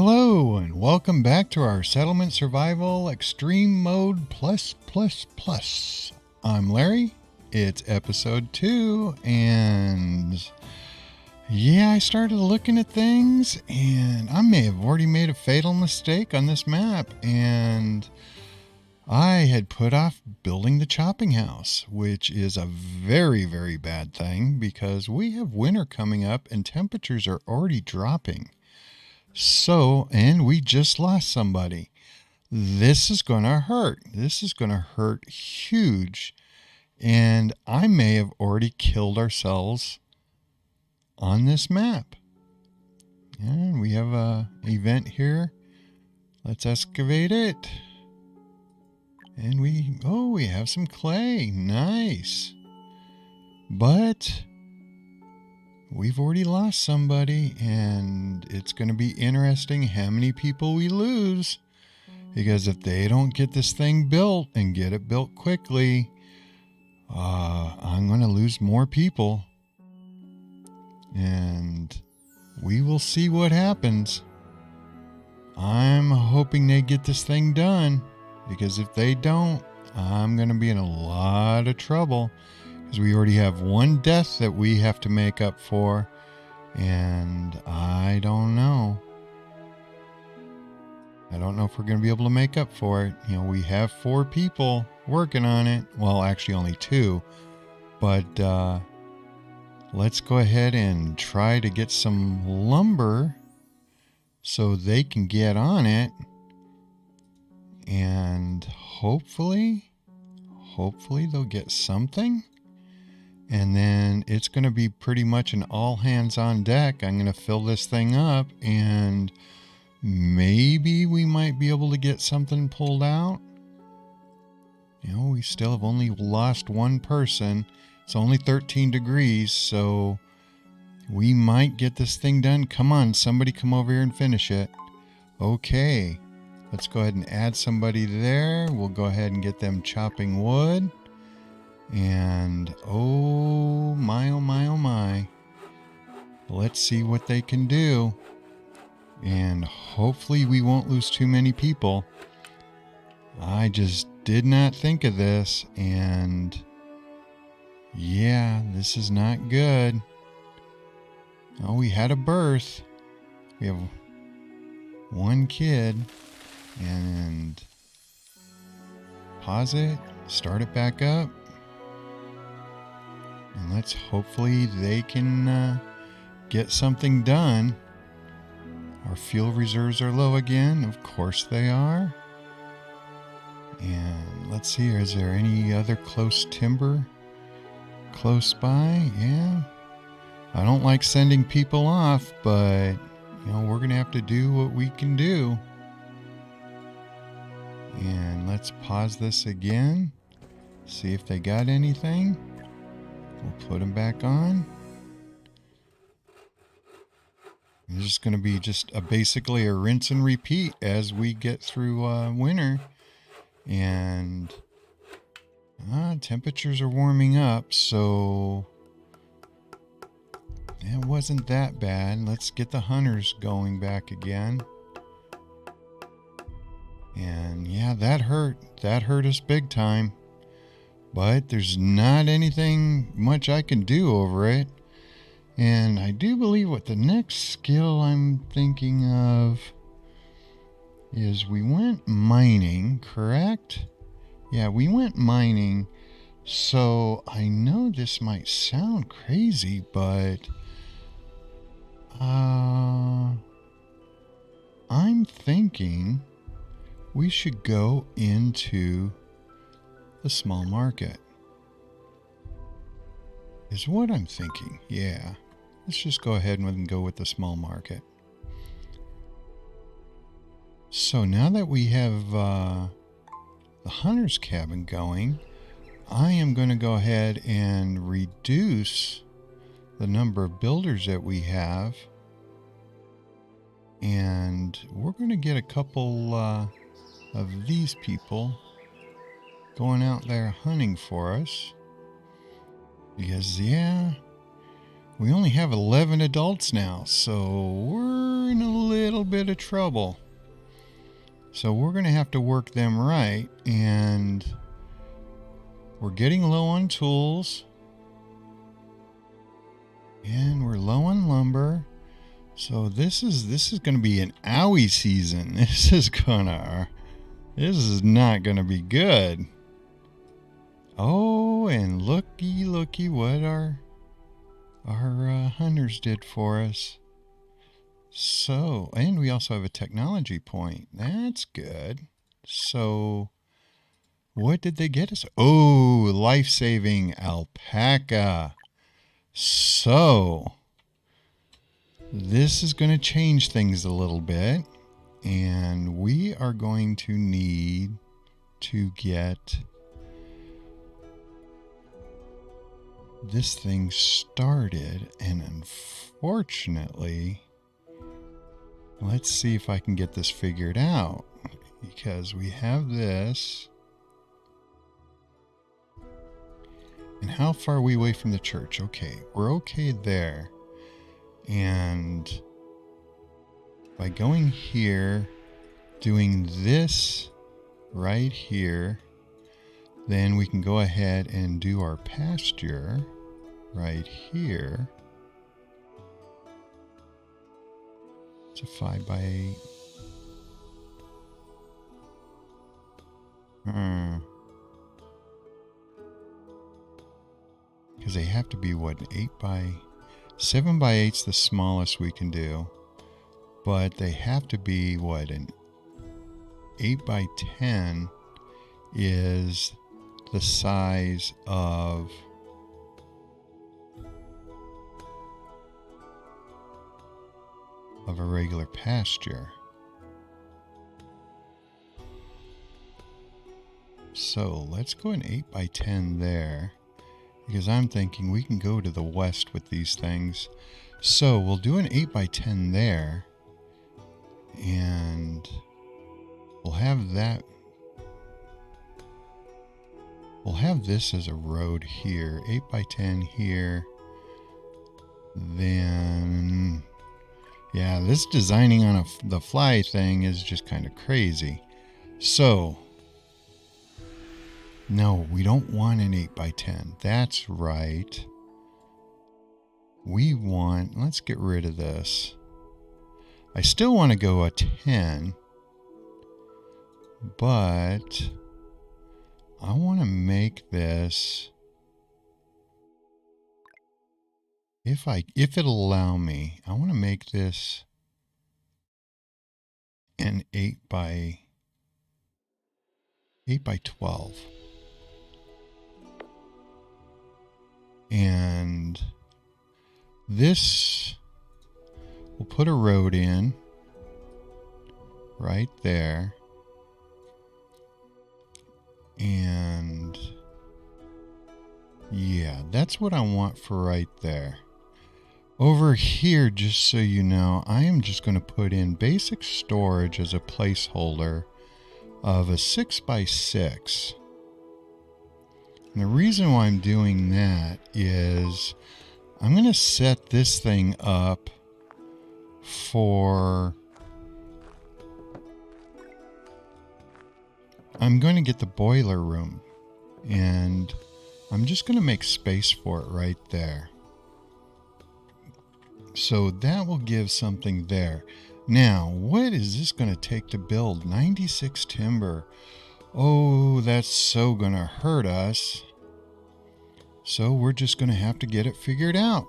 Hello and welcome back to our Settlement Survival Extreme Mode Plus. I'm Larry. It's episode 2 and yeah, I started looking at things and I may have already made a fatal mistake on this map, and I had put off building the chopping house, which is a very, very bad thing because we have winter coming up and temperatures are already dropping. So, and we just lost somebody. This is going to hurt. This is going to hurt huge. And I may have already killed ourselves on this map. And we have a event here. Let's excavate it. And we have some clay. Nice. But we've already lost somebody, and it's going to be interesting how many people we lose, because if they don't get this thing built and get it built quickly, I'm going to lose more people, and we will see what happens. I'm hoping they get this thing done, because if they don't, I'm going to be in a lot of trouble. Because we already have one death that we have to make up for, and I don't know. I don't know if we're going to be able to make up for it. You know, we have 4 people working on it. Well, actually only 2. But let's go ahead and try to get some lumber so they can get on it. And hopefully they'll get something. And then it's going to be pretty much an all hands on deck. I'm going to fill this thing up, and maybe we might be able to get something pulled out. You know, we still have only lost one person. It's only 13 degrees, so we might get this thing done. Come on, somebody come over here and finish it. Okay, let's go ahead and add somebody there. We'll go ahead and get them chopping wood. And oh my, let's see what they can do, and hopefully we won't lose too many people. I just did not think of this, and yeah, this is not good. Oh, we had a birth. We have one kid, and pause it, start it back up. And let's hopefully they can get something done. Our fuel reserves are low again. Of course they are. And let's see, is there any other close timber close by? Yeah. I don't like sending people off, but you know, we're going to have to do what we can do. And let's pause this again. See if they got anything. We'll put them back on. It's just going to be basically a rinse and repeat as we get through winter. And temperatures are warming up, so it wasn't that bad. Let's get the hunters going back again. And yeah, that hurt. That hurt us big time. But there's not anything much I can do over it. And I do believe what the next skill I'm thinking of is we went mining, correct? Yeah, we went mining. So I know this might sound crazy, but I'm thinking we should go into the small market is what I'm thinking. Yeah, let's just go ahead and go with the small market. So now that we have the hunter's cabin going, I am going to go ahead and reduce the number of builders that we have, and we're going to get a couple of these people going out there hunting for us, because yeah, we only have 11 adults now, so we're in a little bit of trouble. So we're going to have to work them right, and we're getting low on tools, and we're low on lumber. So this is going to be an owie season. This is not going to be good. Oh, and looky what our hunters did for us. So, and we also have a technology point. That's good. So, what did they get us? Oh, life-saving alpaca. So, this is going to change things a little bit. And we are going to need to get this thing started. And unfortunately, let's see if I can get this figured out. Because we have this. And how far are we away from the church? Okay, we're okay there. And by going here, doing this right here, then we can go ahead and do our pasture right here. It's a 5x8. Because they have to be what, 7x8's the smallest we can do, but they have to be what, an 8x10 is the size of a regular pasture. So let's go an 8x10 there. Because I'm thinking we can go to the west with these things. So we'll do an 8x10 there. And we'll have that. We'll have this as a road here. 8x10 here. Then, yeah, this designing on the fly thing is just kind of crazy. So, no, we don't want an 8x10. That's right. We want, let's get rid of this. I still want to go a 10, but I want to make this, if it'll allow me, I want to make this an 8x12. And this, we'll put a road in right there. And yeah, that's what I want for right there. Over here, just so you know, I am just going to put in basic storage as a placeholder of a 6x6. And the reason why I'm doing that is I'm going to set this thing up for, I'm going to get the boiler room, and I'm just going to make space for it right there. So that will give something there. Now, what is this going to take to build? 96 timber. Oh, that's so going to hurt us. So we're just going to have to get it figured out.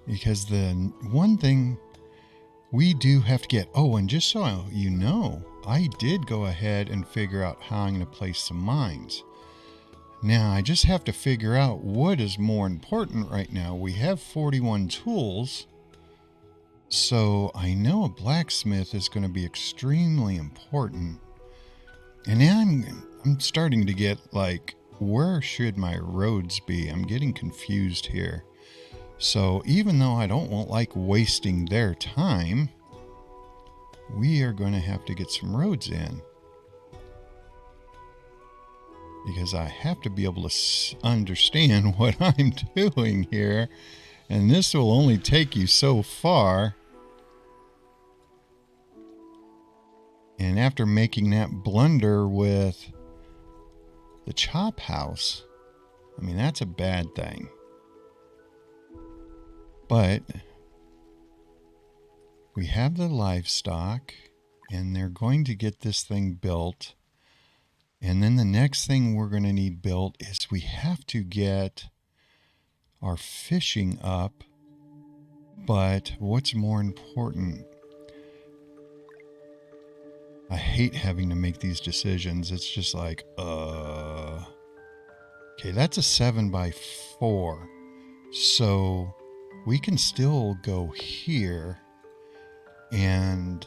Because the one thing we do have to get... Oh, and just so you know, I did go ahead and figure out how I'm going to place some mines. Now, I just have to figure out what is more important right now. We have 41 tools. So I know a blacksmith is going to be extremely important. And now I'm starting to get like, where should my roads be? I'm getting confused here. So even though I don't like wasting their time, we are going to have to get some roads in. Because I have to be able to understand what I'm doing here. And this will only take you so far. And after making that blunder with the chop house, I mean, that's a bad thing. But we have the livestock, and they're going to get this thing built. And then the next thing we're going to need built is we have to get our fishing up. But what's more important, I hate having to make these decisions. It's just like, okay, that's a 7x4. So we can still go here, and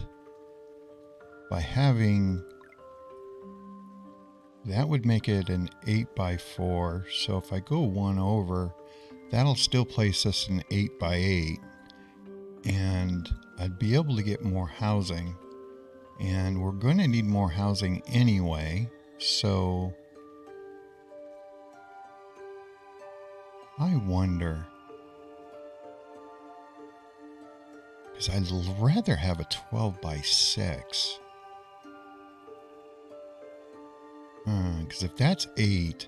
by having, that would make it an 8x4. So if I go one over, that'll still place us in 8x8. And I'd be able to get more housing. And we're going to need more housing anyway. So I wonder, because I'd rather have a 12x6. Because if that's 8,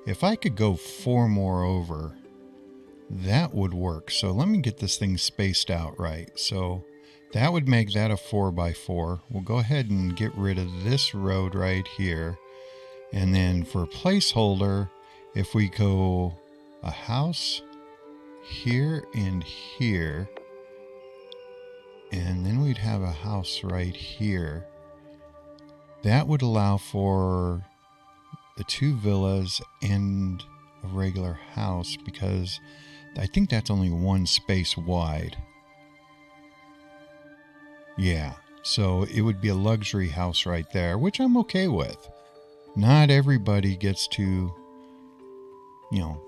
if I could go 4 more over, that would work. So let me get this thing spaced out right. So that would make that a 4x4. We'll go ahead and get rid of this road right here. And then for a placeholder, if we go a house here and here, and then we'd have a house right here, that would allow for the 2 villas and a regular house, because I think that's only 1 space wide. Yeah, so it would be a luxury house right there, which I'm okay with. Not everybody gets to,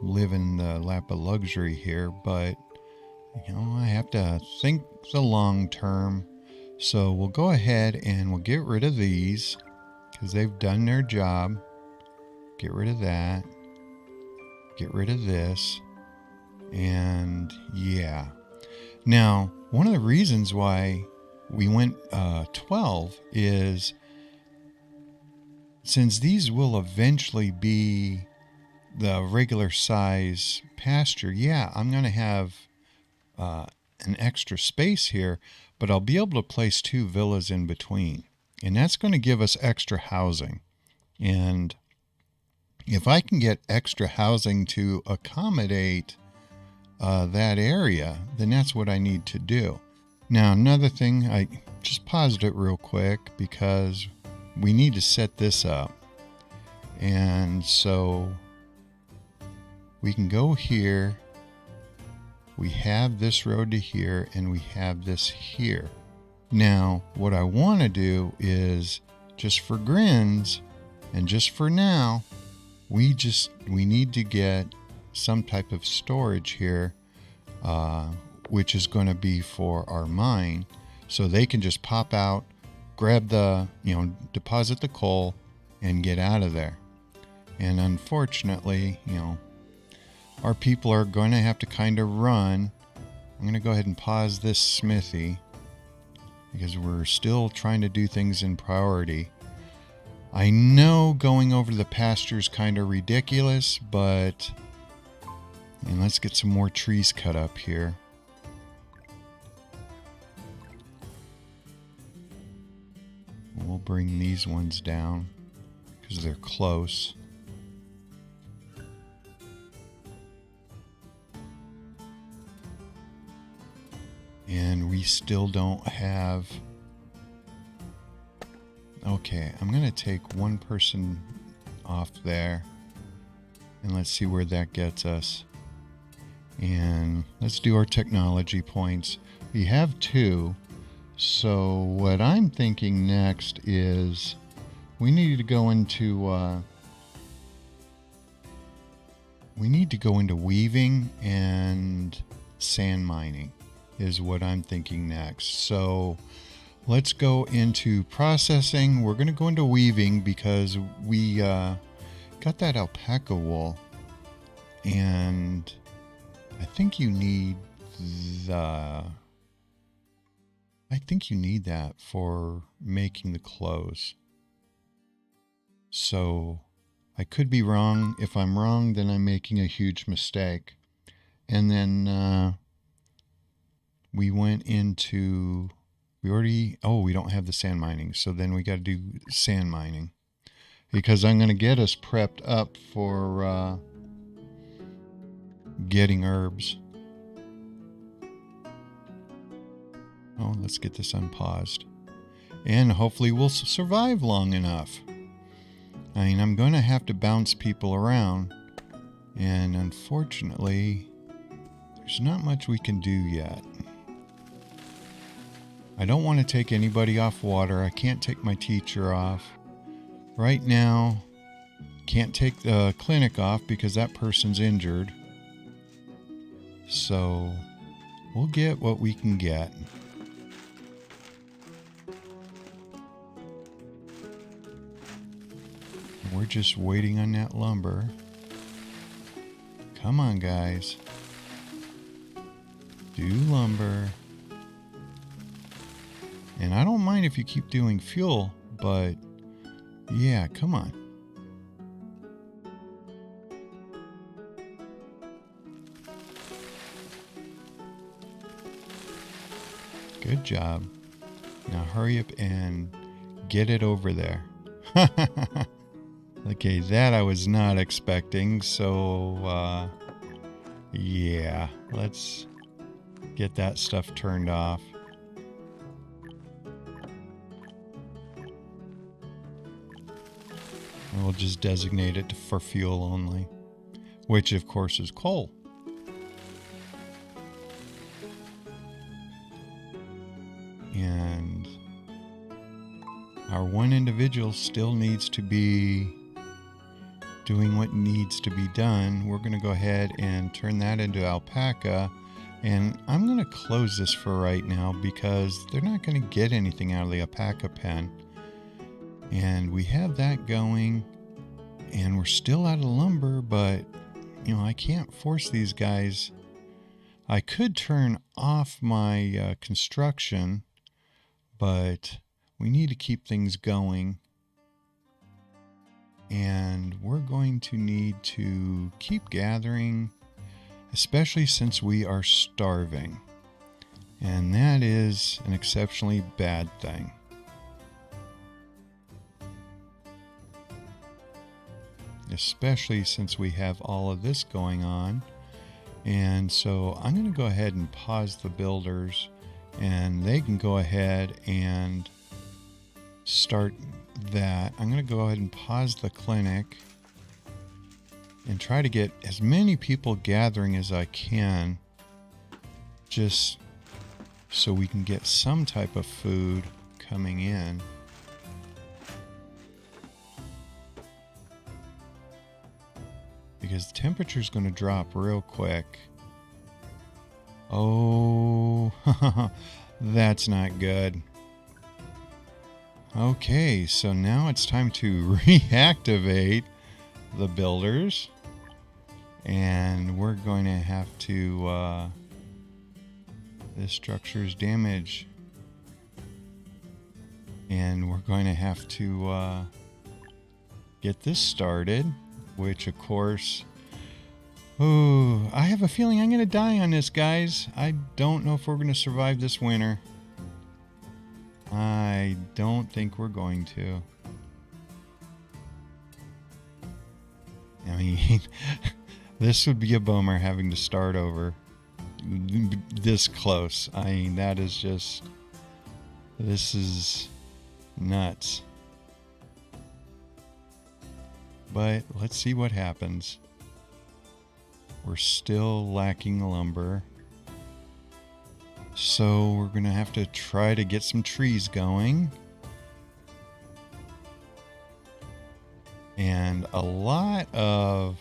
live in the lap of luxury here, but, I have to think the long term. So we'll go ahead and we'll get rid of these because they've done their job. Get rid of that. Get rid of this. And yeah. Now, one of the reasons why we went 12 is since these will eventually be the regular size pasture, yeah, I'm going to have an extra space here, but I'll be able to place 2 villas in between. And that's going to give us extra housing. And if I can get extra housing to accommodate that area, then that's what I need to do. Now, another thing, I just paused it real quick because we need to set this up. And so we can go here. We have this road to here, and we have this here. Now, what I want to do is, just for grins, and just for now, we need to get some type of storage here, which is going to be for our mine, so they can just pop out, grab the, deposit the coal, and get out of there. And unfortunately, our people are going to have to kind of run. I'm going to go ahead and pause this smithy because we're still trying to do things in priority. I know going over to the pasture is kind of ridiculous, but let's get some more trees cut up here. We'll bring these ones down because they're close. And we still don't have... Okay, I'm going to take one person off there. And let's see where that gets us. And let's do our technology points. We have 2. So what I'm thinking next is we need to go into... weaving and sand mining is what I'm thinking next. So let's go into processing. We're going to go into weaving because we got that alpaca wool, and I think you need the... I think you need that for making the clothes. So I could be wrong. If I'm wrong, then I'm making a huge mistake. And then we went into, we don't have the sand mining. So then we got to do sand mining. Because I'm going to get us prepped up for getting herbs. Oh, let's get this unpaused. And hopefully we'll survive long enough. I mean, I'm going to have to bounce people around. And unfortunately, there's not much we can do yet. I don't want to take anybody off water. I can't take my teacher off. Right now, can't take the clinic off because that person's injured. So, we'll get what we can get. We're just waiting on that lumber. Come on, guys. Do lumber. And I don't mind if you keep doing fuel, but yeah, come on. Good job. Now hurry up and get it over there. Okay, that I was not expecting, so yeah, let's get that stuff turned off. And we'll just designate it for fuel only, which of course is coal. And our one individual still needs to be doing what needs to be done. We're going to go ahead and turn that into alpaca. And I'm going to close this for right now because they're not going to get anything out of the alpaca pen. And we have that going. And we're still out of lumber, but, you know, I can't force these guys. I could turn off my construction, but we need to keep things going. And we're going to need to keep gathering, especially since we are starving. And that is an exceptionally bad thing. Especially since we have all of this going on. And so I'm going to go ahead and pause the builders, and they can go ahead and start that. I'm going to go ahead and pause the clinic and try to get as many people gathering as I can, just so we can get some type of food coming in. Because the temperature is going to drop real quick. Oh, that's not good. Okay, so now it's time to reactivate the builders. And we're going to have to... this structure's damaged. And we're going to have to get this started. Which, of course... Oh, I have a feeling I'm going to die on this, guys. I don't know if we're going to survive this winter. I don't think we're going to. I mean, this would be a bummer having to start over this close. I mean, that is just... This is nuts. But let's see what happens. We're still lacking lumber. So we're going to have to try to get some trees going. And a lot of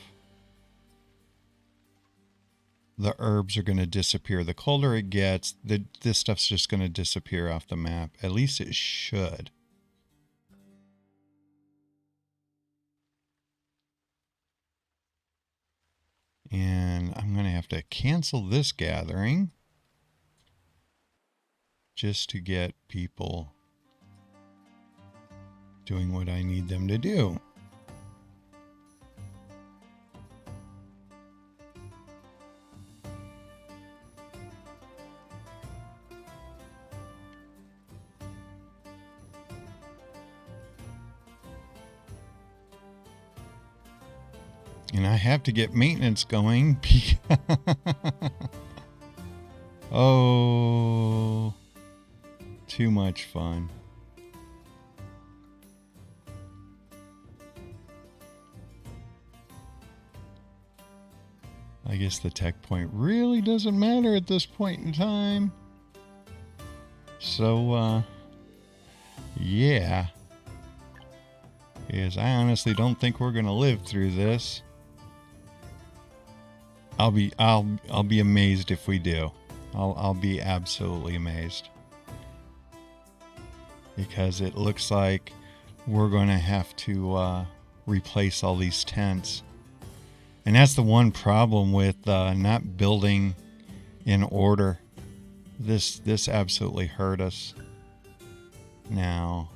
the herbs are going to disappear. The colder it gets, this stuff's just going to disappear off the map. At least it should. And I'm going to have to cancel this gathering. just to get people doing what I need them to do. And I have to get maintenance going oh, too much fun. I guess the tech point really doesn't matter at this point in time. So, yeah. Because I honestly don't think we're gonna live through this. I'll be amazed if we do. I'll be absolutely amazed. Because it looks like we're going to have to replace all these tents. And that's the one problem with not building in order. This absolutely hurt us. Now,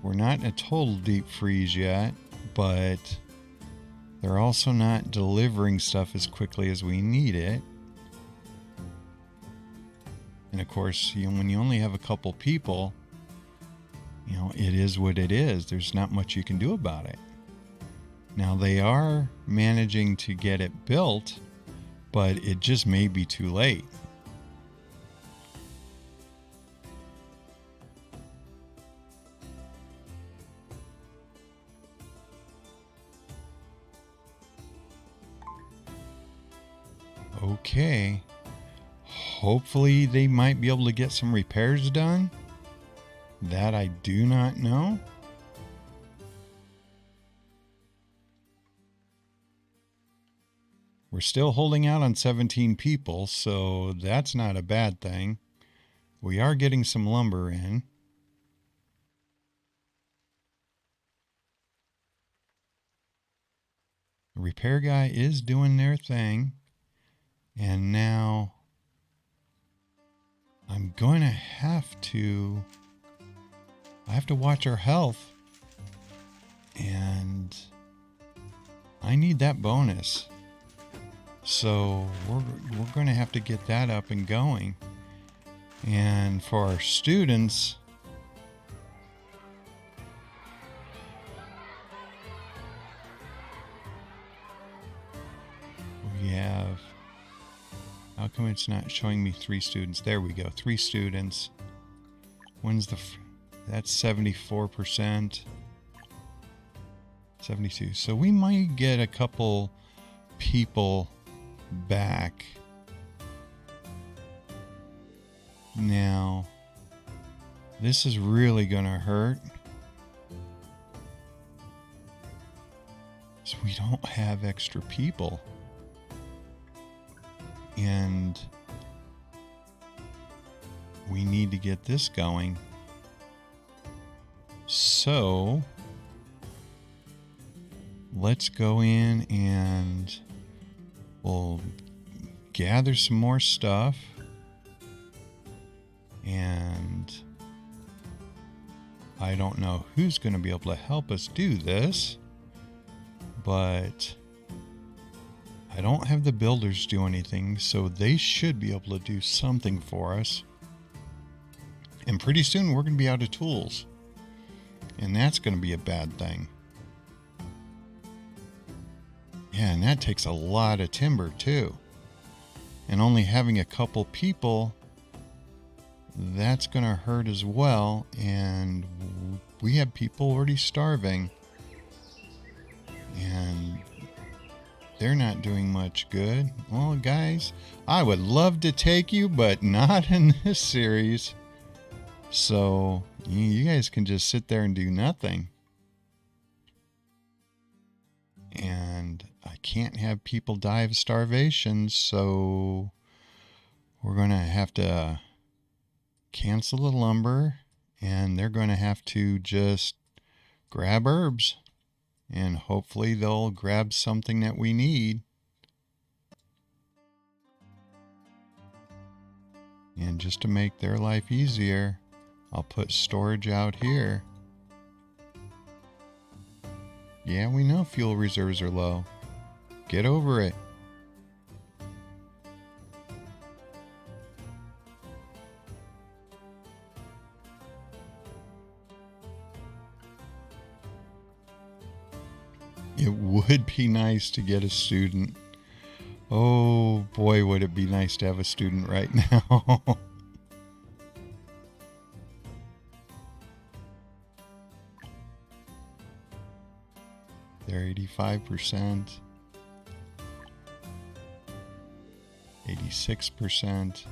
we're not in a total deep freeze yet, but they're also not delivering stuff as quickly as we need it. And of course, when you only have a couple people, it is what it is. There's not much you can do about it. Now, they are managing to get it built, but it just may be too late. Okay. Hopefully they might be able to get some repairs done. That I do not know. We're still holding out on 17 people, so that's not a bad thing. We are getting some lumber in. The repair guy is doing their thing. And now I'm going to have to watch our health. And I need that bonus. So we're going to have to get that up and going. And for our students, we have, how come it's not showing me 3 students? There we go, 3 students. When's that's 74%. 72. So we might get a couple people back. Now, this is really going to hurt. So we don't have extra people. And we need to get this going. So let's go in and we'll gather some more stuff. And I don't know who's going to be able to help us do this, but I don't have the builders do anything, so they should be able to do something for us. And pretty soon we're going to be out of tools. And that's going to be a bad thing. Yeah, and that takes a lot of timber too. And only having a couple people, that's going to hurt as well. And we have people already starving. And they're not doing much good. Well, guys, I would love to take you, but not in this series. So you guys can just sit there and do nothing. And I can't have people die of starvation, so we're going to have to cancel the lumber, and they're going to have to just grab herbs. And hopefully they'll grab something that we need. And just to make their life easier, I'll put storage out here. Yeah, we know fuel reserves are low. Get over it. It would be nice to get a student. Oh boy, would it be nice to have a student right now. They're 85%, 86%,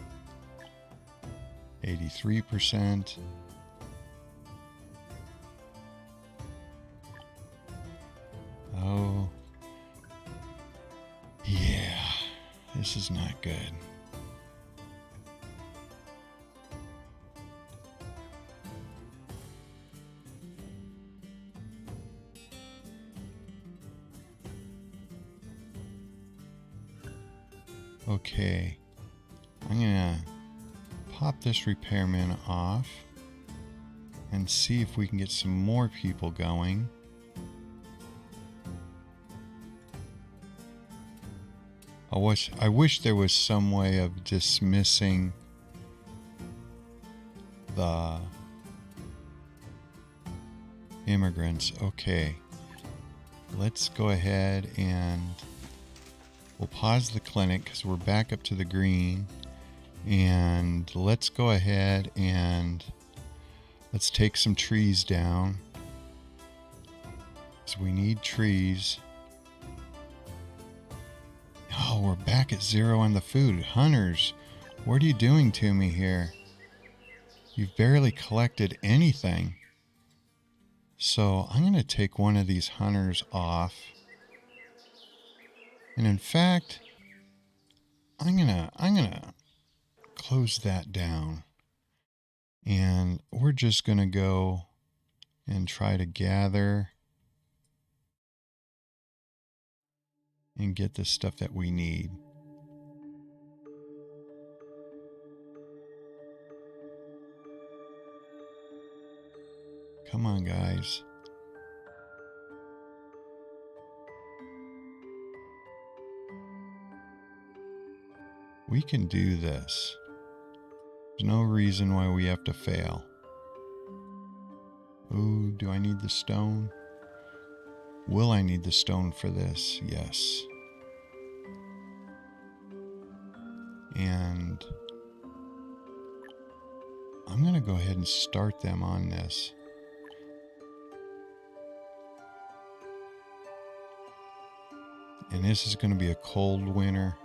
83%. Oh, yeah, this is not good. Okay, I'm gonna pop this repairman off and see if we can get some more people going. I wish there was some way of dismissing the immigrants. Okay, let's go ahead and we'll pause the clinic because we're back up to the green. And let's go ahead and let's take some trees down. So we need trees. Oh, we're back at 0 on the food. Hunters, what are you doing to me here? You've barely collected anything. So I'm going to take one of these hunters off. And in fact, I'm gonna close that down. And we're just going to go and try to gather and get the stuff that we need. Come on, guys. We can do this. There's no reason why we have to fail. Ooh, do I need the stone? Will I need the stone for this? Yes. And I'm going to go ahead and start them on this. And this is going to be a cold winter.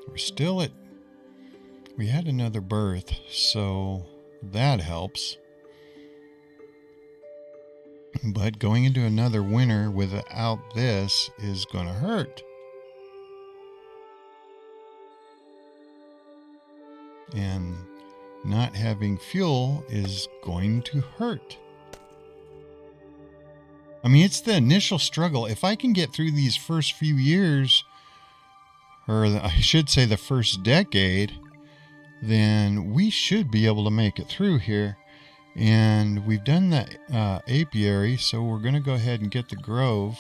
We're still at... We had another birth, so that helps. But going into another winter without this is going to hurt. And not having fuel is going to hurt. I mean, it's the initial struggle. If I can get through these first few years, or I should say the first decade, then we should be able to make it through here. And we've done the apiary, so we're going to go ahead and get the grove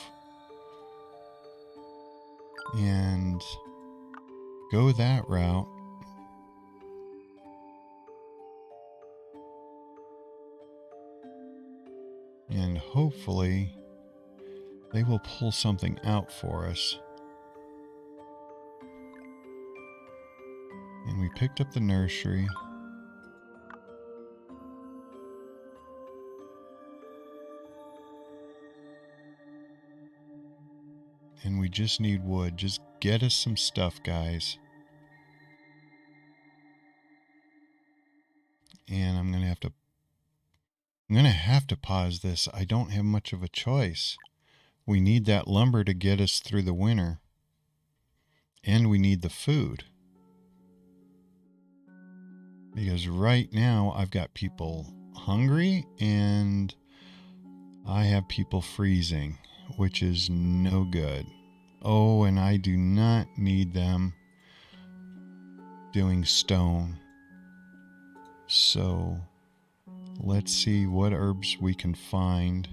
and go that route. And hopefully they will pull something out for us. And we picked up the nursery. And we just need wood. Just get us some stuff, guys. And I'm going to have to pause this. I don't have much of a choice. We need that lumber to get us through the winter. And we need the food. Because right now I've got people hungry and I have people freezing, which is no good. Oh, and I do not need them doing stone. So let's see what herbs we can find.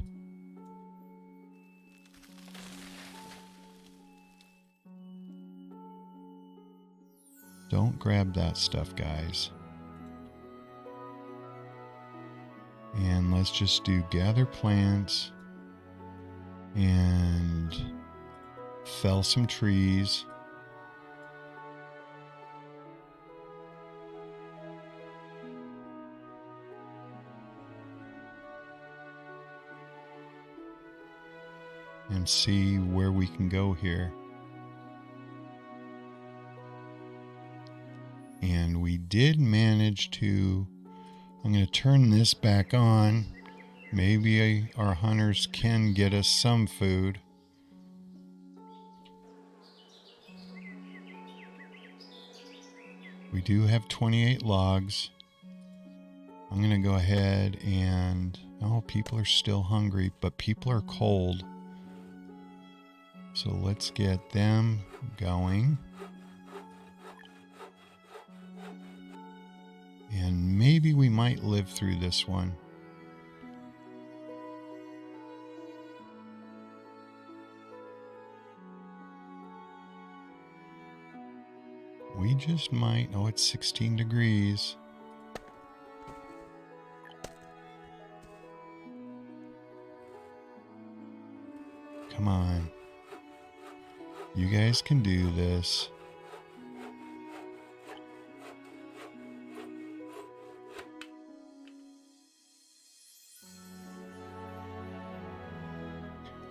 Don't grab that stuff, guys. And let's just do gather plants and fell some trees. And see where we can go here. And we did manage to, I'm going to turn this back on. Maybe our hunters can get us some food. We do have 28 logs. I'm going to go ahead and, oh, people are still hungry, but people are cold. So let's get them going. And maybe we might live through this one. We just might. Oh, it's 16 degrees. Come on. You guys can do this.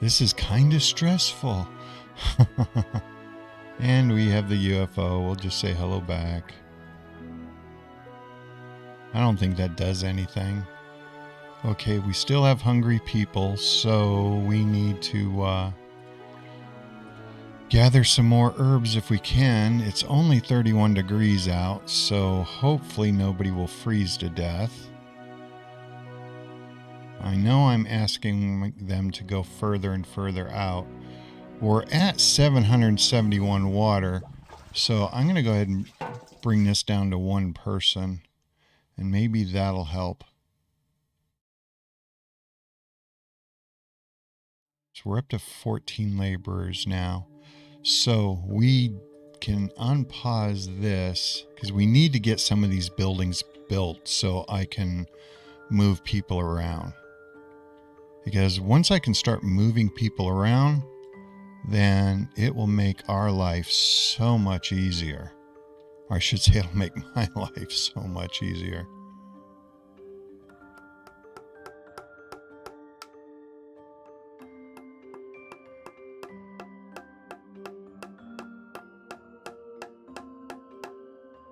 This is kind of stressful. And we have the UFO. We'll just say hello back. I don't think that does anything. Okay, we still have hungry people, so we need to gather some more herbs if we can. It's only 31 degrees out, so hopefully nobody will freeze to death. I know I'm asking them to go further and further out. We're at 771 water, so I'm going to go ahead and bring this down to one person, and maybe that'll help. So we're up to 14 laborers now. So we can unpause this because we need to get some of these buildings built so I can move people around. Because once I can start moving people around, then it will make our life so much easier. Or I should say it'll make my life so much easier.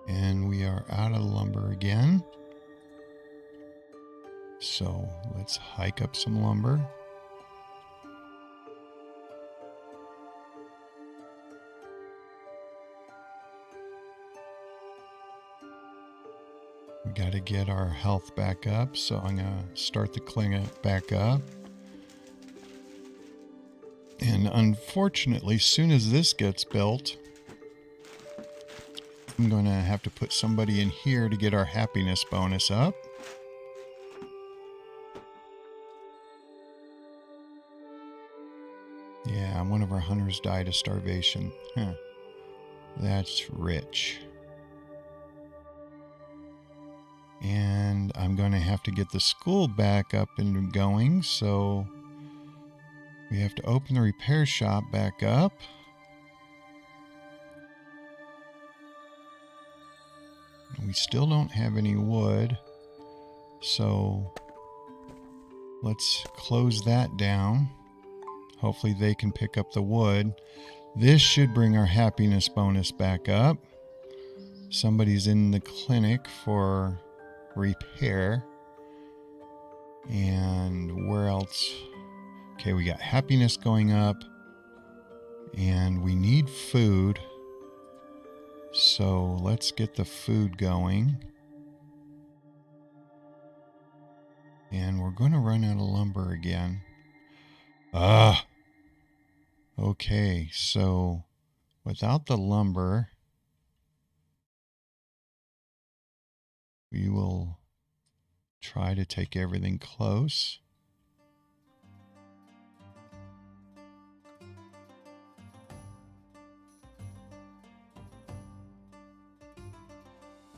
And we are out of lumber again. So let's hike up some lumber. We got to get our health back up, so I'm going to start the cleanup back up. And unfortunately, as soon as this gets built, I'm going to have to put somebody in here to get our happiness bonus up. Yeah, one of our hunters died of starvation. Huh. That's rich. And I'm going to have to get the school back up and going, so we have to open the repair shop back up. We still don't have any wood, so let's close that down. Hopefully they can pick up the wood. This should bring our happiness bonus back up. Somebody's in the clinic for repair. And where else? Okay, we got happiness going up. And we need food. So let's get the food going. And we're going to run out of lumber again. Ah, okay, so without the lumber, we will try to take everything close.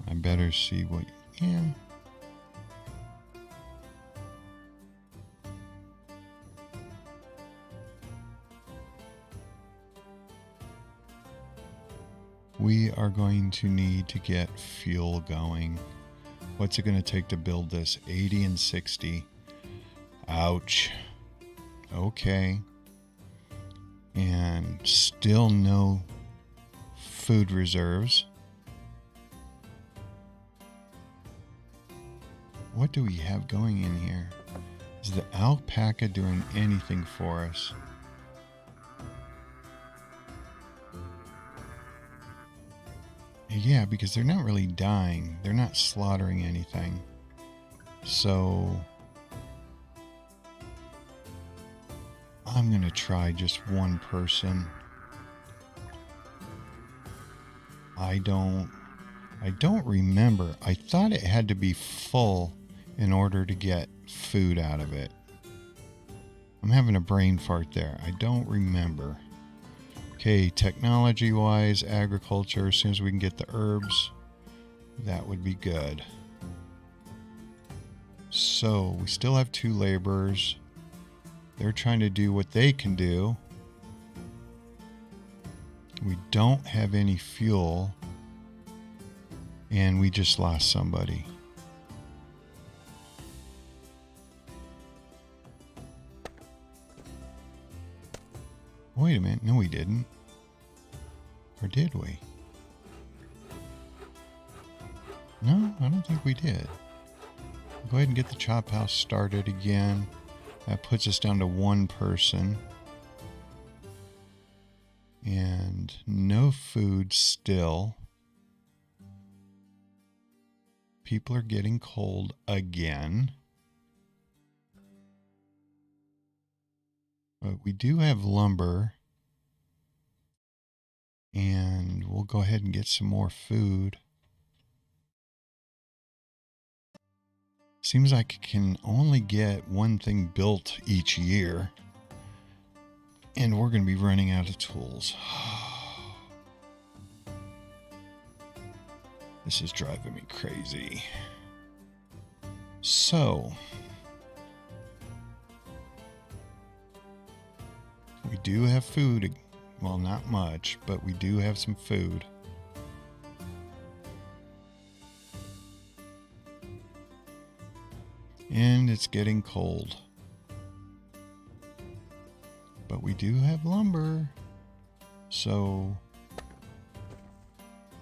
I better see what, yeah. We are going to need to get fuel going. What's it going to take to build this? 80 and 60. Ouch. Okay. And still no food reserves. What do we have going in here? Is the alpaca doing anything for us? Yeah, because they're not really dying. They're not slaughtering anything. So I'm going to try just one person. I don't remember. I thought it had to be full in order to get food out of it. I'm having a brain fart there. I don't remember. Okay, technology-wise, agriculture, as soon as we can get the herbs, that would be good. So, we still have 2 laborers. They're trying to do what they can do. We don't have any fuel. And we just lost somebody. Wait a minute. No, we didn't. Or did we? No, I don't think we did. Go ahead and get the chop house started again. That puts us down to 1 person. And no food still. People are getting cold again. But we do have lumber. And we'll go ahead and get some more food. Seems like I can only get 1 thing built each year. And we're going to be running out of tools. This is driving me crazy. So, we do have food. Well, not much, but we do have some food. And it's getting cold. But we do have lumber. So,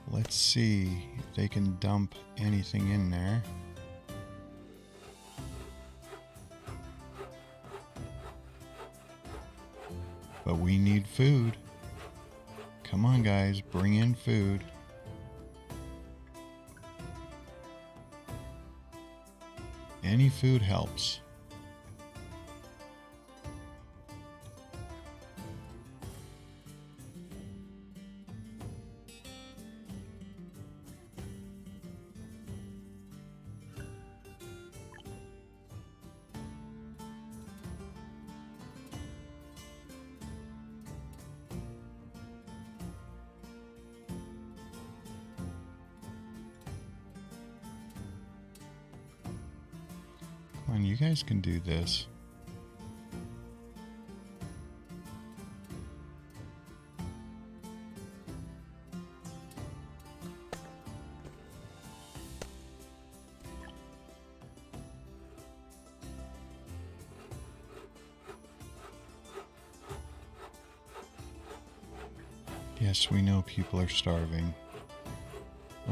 let's see if they can dump anything in there. But we need food. Come on, guys, bring in food. Any food helps. Come on, you guys can do this. Yes, we know people are starving.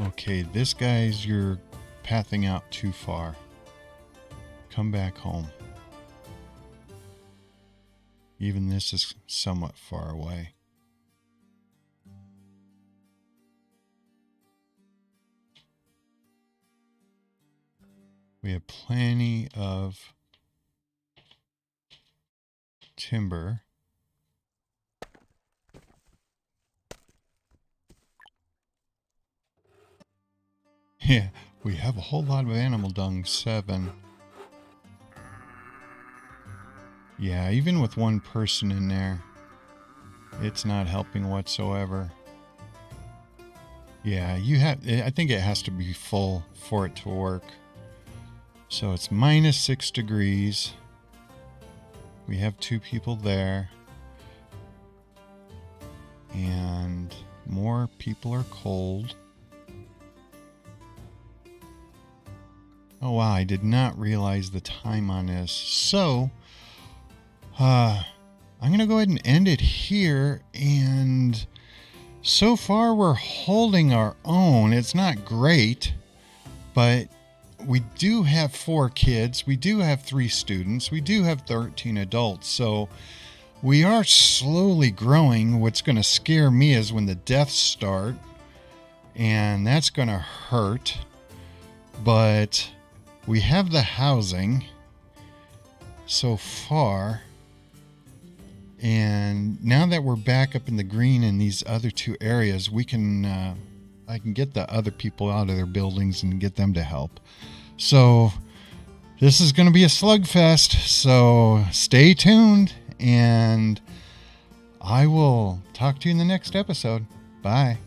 Okay, this guy's, you're pathing out too far. Come back home. Even this is somewhat far away. We have plenty of timber. Yeah, we have a whole lot of animal dung, 7. Yeah, even with one person in there, it's not helping whatsoever. Yeah, I think it has to be full for it to work. So it's minus 6 degrees. We have 2 people there. And more people are cold. Oh wow, I did not realize the time on this. So, I'm going to go ahead and end it here. And so far we're holding our own. It's not great, but we do have 4 kids. We do have 3 students. We do have 13 adults. So we are slowly growing. What's going to scare me is when the deaths start, and that's going to hurt. But we have the housing so far. And now that we're back up in the green in these other 2 areas, I can get the other people out of their buildings and get them to help. So this is going to be a slugfest. So stay tuned, and I will talk to you in the next episode. Bye.